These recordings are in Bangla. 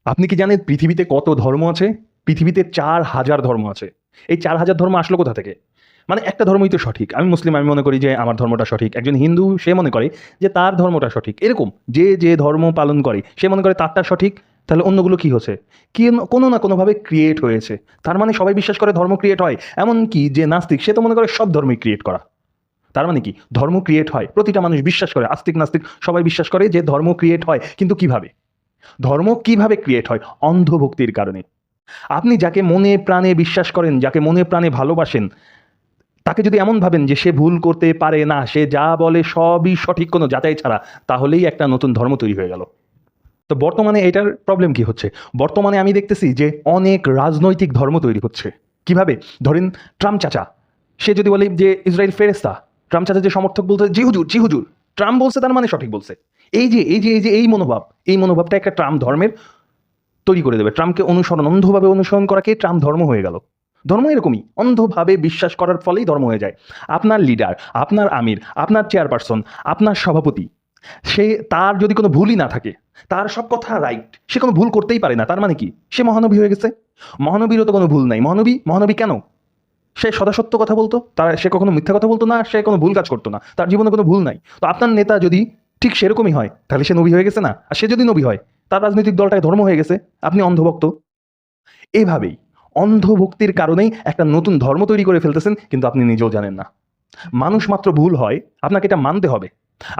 আপনি কি জানেন পৃথিবীতে কত ধর্ম আছে? পৃথিবীতে ৪,০০০ ধর্ম আছে। এই ৪,০০০ ধর্ম আসলো কোথা থেকে? মানে একটা ধর্মই তো সঠিক। আমি মুসলিম, আমি মনে করি যে আমার ধর্মটা সঠিক। একজন হিন্দু সে মনে করে যে তার ধর্মটা সঠিক। এরকম যে ধর্ম পালন করে সে মনে করে তারটা সঠিক। তাহলে অন্যগুলো কি হচ্ছে? কোনো না কোনোভাবে ক্রিয়েট হয়েছে। তার মানে সবাই বিশ্বাস করে ধর্ম ক্রিয়েট হয়। এমনকি যে নাস্তিক সে তো মনে করে সব ধর্মই ক্রিয়েট করা। তার মানে কি? ধর্ম ক্রিয়েট হয়। প্রতিটা মানুষ বিশ্বাস করে। আস্তিক নাস্তিক সবাই বিশ্বাস করে যে ধর্ম ক্রিয়েট হয়। কিন্তু কিভাবে? ধর্ম কিভাবে ক্রিয়েট হয়? অন্ধভক্তির কারণে। আপনি যাকে মনে প্রাণে বিশ্বাস করেন, যাকে মনে প্রাণে ভালোবাসেন, তাকে যদি এমন ভাবেন যে সে ভুল করতে পারে না, সে যা বলে সবই সঠিক কোনো যাচাই ছাড়া, তাহলেই একটা নতুন ধর্ম তৈরি হয়ে গেল। তো বর্তমানে এটার প্রবলেম কি হচ্ছে? বর্তমানে আমি দেখতেছি যে অনেক রাজনৈতিক ধর্ম তৈরি হচ্ছে। কিভাবে? ধরেন ট্রাম্প চাচা, সে যদি বলে যে ইসরায়েল ফেরেশতা, ট্রাম্প চাচা যে সমর্থক বলতে জি হুজুর, জি হুজুর। ট্রাম্প বলছে তার মানে সঠিক বলছে। এই মনোভাব, এই মনোভাবটা একটা ট্রাম্প ধর্মের তৈরি করে দেবে। ট্রাম্পকে অন্ধভাবে অনুসরণ করাকে ট্রাম্প ধর্ম হয়ে গেল। ধর্ম এরকমই অন্ধভাবে বিশ্বাস করার ফলেই ধর্ম হয়ে যায়। আপনার লিডার, আপনার আমির, আপনার চেয়ারপারসন, আপনার সভাপতি, সে তার যদি কোনো ভুলই না থাকে, তার সব কথা রাইট, সে কোনো ভুল করতেই পারে না, তার মানে কি? সে মহানবী হয়ে গেছে। মহানবীরও তো কোনো ভুল নাই। মহানবী কেন? সে সদাসত্য কথা বলতো, সে কখনো মিথ্যা কথা বলতো না, সে কোনো ভুল কাজ করতো না, তার জীবনে কোনো ভুল নাই। তো আপনার নেতা যদি ঠিক সেরকমই হয়, তাহলে সে নবী হয়ে গেছে না? আর সে যদি নবী হয়, তার রাজনৈতিক দলটায় ধর্ম হয়ে গেছে। আপনি অন্ধভক্ত। এভাবেই অন্ধভক্তির কারণেই একটা নতুন ধর্ম তৈরি করে ফেলতেছেন, কিন্তু আপনি নিজেও জানেন না। মানুষ মাত্র ভুল হয়, আপনাকে এটা মানতে হবে।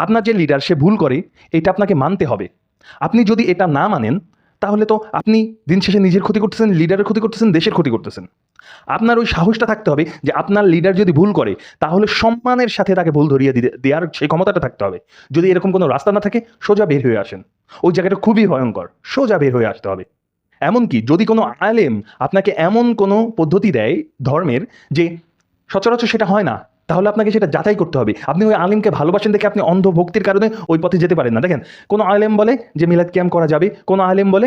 আপনার যে লিডার সে ভুল করে, এটা আপনাকে মানতে হবে। আপনি যদি এটা না মানেন, তাহলে তো আপনি দিন শেষে নিজের ক্ষতি করতেছেন, লিডারের ক্ষতি করতেছেন, দেশের ক্ষতি করতেছেন। আপনার ওই সাহসটা থাকতে হবে যে আপনার লিডার যদি ভুল করে, তাহলে সম্মানের সাথে তাকে ভুল ধরিয়ে দেওয়ার সেই ক্ষমতাটা থাকতে হবে। যদি এরকম কোনো রাস্তা না থাকে, সোজা বের হয়ে আসেন। ওই জায়গাটা খুবই ভয়ঙ্কর, সোজা বের হয়ে আসতে হবে। এমনকি যদি কোনো আলেম আপনাকে এমন কোনো পদ্ধতি দেয় ধর্মের, যে সচরাচর সেটা হয় না, তাহলে আপনাকে সেটা যাচাই করতে হবে। আপনি ওই আলেমকে ভালোবাসেন দেখে আপনি অন্ধভক্তির কারণে ওই পথে যেতে পারেন না। দেখেন, কোনো আলেম বলে যে মিলাদ কিয়াম করা যাবে, কোনো আলেম বলে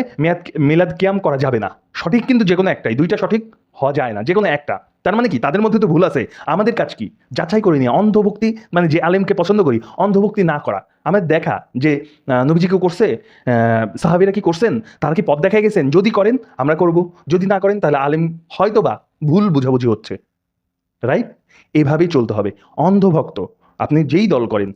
মিলাদ কিয়াম করা যাবে না। সঠিক কিন্তু যে কোনো একটাই, দুইটা সঠিক হওয়া যায় না, যে কোনো একটা। তার মানে কি? তাদের মধ্যে তো ভুল আছে। আমাদের কাজ কি? যাচাই করে নিয়ে অন্ধভক্তি, মানে যে আলেমকে পছন্দ করি, অন্ধভক্তি না করা। আমাদের দেখা যে নবীজি কেউ করছে, সাহাবীরা কি করছেন, তারা কি পথ দেখায় গেছেন, যদি করেন আমরা করব, যদি না করেন তাহলে আলেম হয়তো বা ভুল বুঝাবুঝি হচ্ছে। রাইট? এভাবেই চলতে হবে। অন্ধভক্ত, আপনি যেই দল করেন,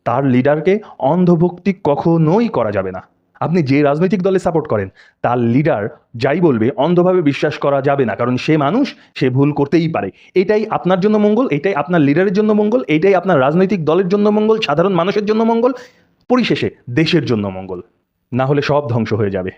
তার লিডারকে অন্ধভক্তি কখনোই করা যাবে না। আপনি যে রাজনৈতিক দলে সাপোর্ট করেন, তার লিডার যাই বলবে অন্ধভাবে বিশ্বাস করা যাবে না, কারণ সে মানুষ, সে ভুল করতেই পারে। এটাই আপনার জন্য মঙ্গল, এটাই আপনার লিডারের জন্য মঙ্গল, এটাই আপনার রাজনৈতিক দলের জন্য মঙ্গল, সাধারণ মানুষের জন্য মঙ্গল, পরিশেষে দেশের জন্য মঙ্গল। না হলে সব ধ্বংস হয়ে যাবে।